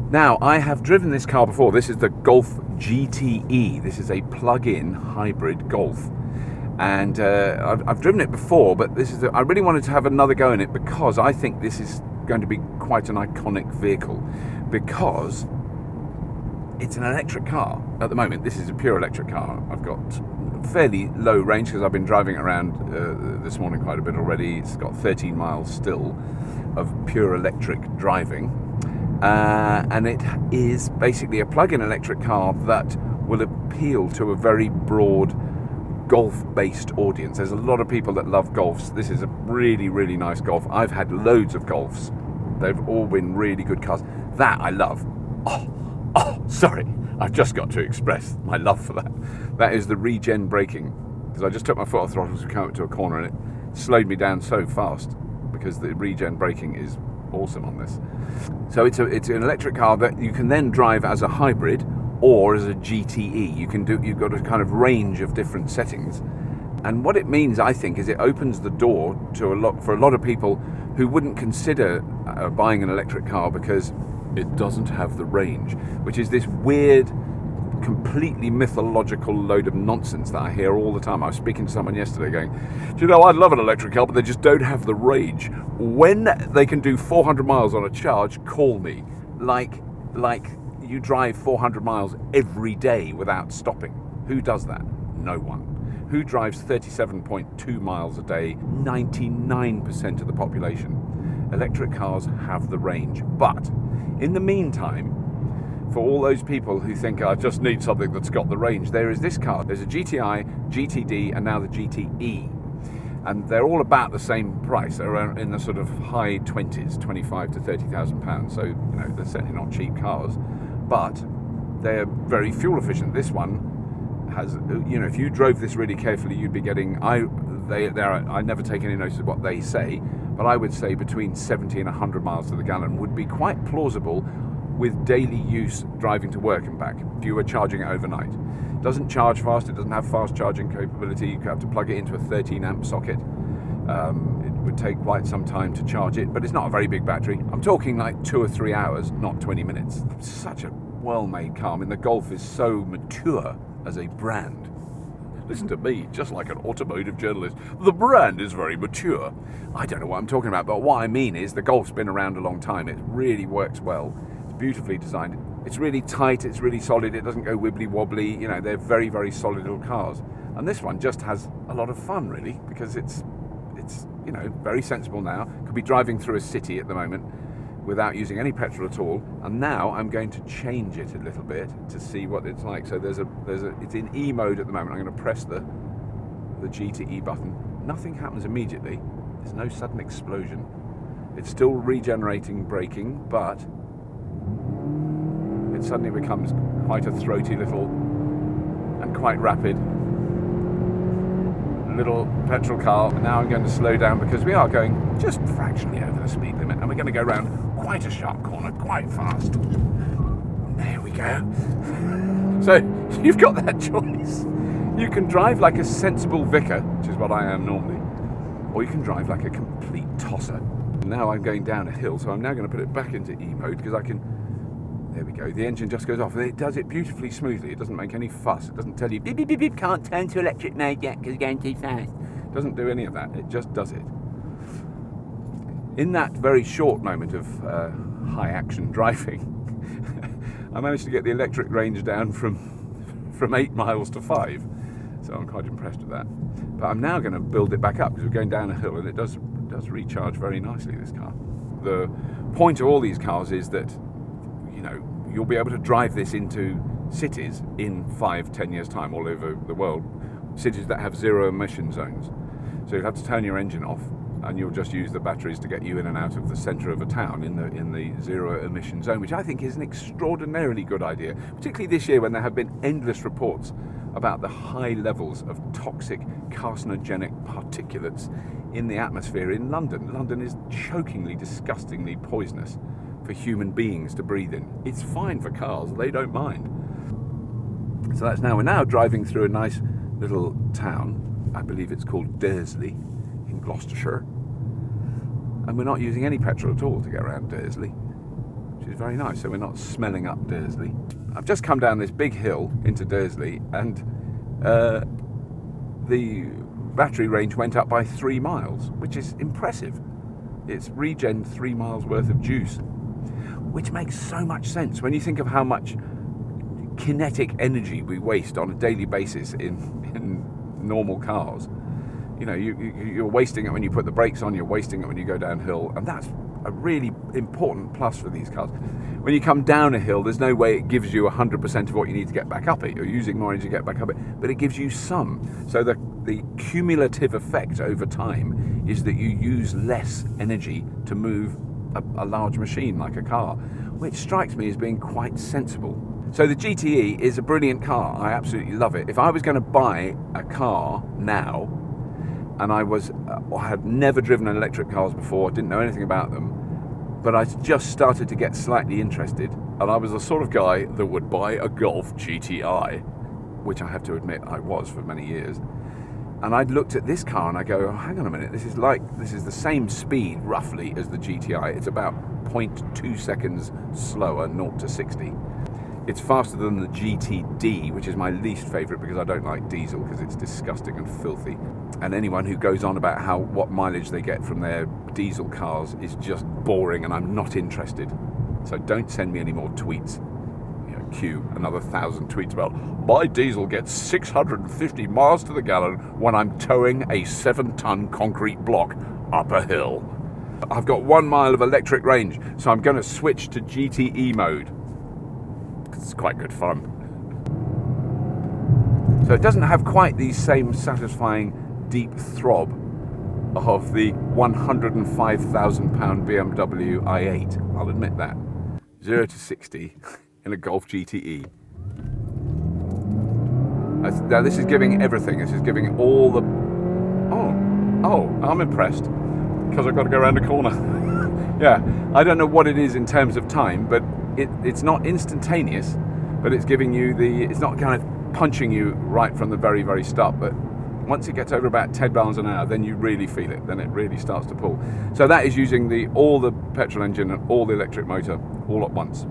Now, I have driven this car before. This is the Golf GTE. This is a plug-in hybrid Golf. And I've driven it before, but I really wanted to have another go in it because I think this is going to be quite an iconic vehicle, because it's an electric car at the moment. This is a pure electric car. I've got fairly low range because I've been driving it around this morning quite a bit already. It's got 13 miles still of pure electric driving. And it is basically a plug-in electric car that will appeal to a very broad golf-based audience. There's a lot of people that love Golfs. This is a really, really nice Golf. I've had loads of Golfs. They've all been really good cars. That I love. Sorry. I've just got to express my love for that. That is the Regen braking. Because I just took my foot off the throttle to come up to a corner and it slowed me down so fast, because the Regen braking is awesome on this. So it's an electric car that you can then drive as a hybrid or as a GTE. You've got a kind of range of different settings. And what it means, I think, is it opens the door to for a lot of people who wouldn't consider buying an electric car because it doesn't have the range, which is this weird, completely mythological load of nonsense that I hear all the time. I was speaking to someone yesterday going, do you know, I'd love an electric car, but they just don't have the range. When they can do 400 miles on a charge, call me. Like you drive 400 miles every day without stopping. Who does that? No one. Who drives 37.2 miles a day? 99% of the population. Electric cars have the range. But in the meantime, for all those people who think I just need something that's got the range, there is this car. There's a GTI, GTD, and now the GTE. And they're all about the same price. They're around in the sort of high 20s, 25 to 30,000 pounds. So, they're certainly not cheap cars, but they're very fuel efficient. This one has, if you drove this really carefully, you'd be getting, I never take any notice of what they say, but I would say between 70 and 100 miles to the gallon would be quite plausible with daily use driving to work and back if you were charging it overnight. It doesn't charge fast, it doesn't have fast charging capability. You have to plug it into a 13 amp socket. It would take quite some time to charge it, but it's not a very big battery. I'm talking like 2 or 3 hours, not 20 minutes. Such a well-made car. I mean, the Golf is so mature as a brand. Listen to me, just like an automotive journalist. The brand is very mature. I don't know what I'm talking about, but what I mean is the Golf's been around a long time. It really works well. It's beautifully designed. It's really tight, it's really solid, it doesn't go wibbly wobbly. They're very, very solid little cars. And this one just has a lot of fun, really, because it's very sensible now. Could be driving through a city at the moment without using any petrol at all. And now I'm going to change it a little bit to see what it's like. So it's in E mode at the moment. I'm going to press the GTE button. Nothing happens immediately. There's no sudden explosion. It's still regenerating braking, but it suddenly becomes quite a throaty little and quite rapid little petrol car. And now I'm going to slow down because we are going just fractionally over the speed limit, and we're going to go around quite a sharp corner quite fast. There we go. So you've got that choice. You can drive like a sensible vicar, which is what I am normally, or you can drive like a complete tosser. Now I'm going down a hill, so I'm now going to put it back into E mode because I can. There we go. The engine just goes off, and it does it beautifully smoothly. It doesn't make any fuss. It doesn't tell you beep beep beep beep, can't turn to electric mode yet because you're going too fast. It doesn't do any of that. It just does it. In that very short moment of high action driving, I managed to get the electric range down from 8 miles to 5. So I'm quite impressed with that. But I'm now going to build it back up because we're going down a hill, and it does recharge very nicely, this car. The point of all these cars is that you'll be able to drive this into cities in 5-10 years time all over the world, cities that have zero emission zones. So you'll have to turn your engine off, and you'll just use the batteries to get you in and out of the centre of a town in the zero emission zone, which I think is an extraordinarily good idea, particularly this year when there have been endless reports about the high levels of toxic carcinogenic particulates in the atmosphere in London. London is chokingly, disgustingly poisonous for human beings to breathe in. It's fine for cars, they don't mind. So we're now driving through a nice little town. I believe it's called Dursley in Gloucestershire. And we're not using any petrol at all to get around Dursley, which which is very nice, so we're not smelling up Dursley. I've just come down this big hill into Dursley, and the battery range went up by 3 miles, which is impressive. It's Regen 3 miles worth of juice, which makes so much sense when you think of how much kinetic energy we waste on a daily basis in normal cars. You know, you're wasting it when you put the brakes on, you're wasting it when you go downhill, and that's a really important plus for these cars. When you come down a hill, there's no way it gives you 100% of what you need to get back up it. You're using more energy to get back up it, but it gives you some. So the cumulative effect over time is that you use less energy to move a large machine like a car, which strikes me as being quite sensible. So the GTE is a brilliant car. I absolutely love it. If I was going to buy a car now, and I had never driven electric cars before, didn't know anything about them, but I just started to get slightly interested, and I was the sort of guy that would buy a Golf GTI, which I have to admit I was for many years. And I'd looked at this car and I go, oh, hang on a minute, this is the same speed roughly as the GTI. It's about 0.2 seconds slower, 0 to 60. It's faster than the GTD, which is my least favourite because I don't like diesel because it's disgusting and filthy. And anyone who goes on about what mileage they get from their diesel cars is just boring, and I'm not interested. So don't send me any more tweets. Cue another 1,000 tweets about my diesel gets 650 miles to the gallon when I'm towing a 7-ton concrete block up a hill. I've got 1 mile of electric range, so I'm going to switch to GTE mode. It's quite good fun. So it doesn't have quite the same satisfying deep throb of the £105,000 BMW i8. I'll admit that. 0 to 60 in a Golf GTE. Now this is giving everything. This is giving all the... Oh, I'm impressed because I've got to go around a corner. Yeah, I don't know what it is in terms of time, but it's not instantaneous, but it's giving you it's not kind of punching you right from the very, very start, but once it gets over about 10 miles an hour, then you really feel it, then it really starts to pull. So that is using all the petrol engine and all the electric motor all at once.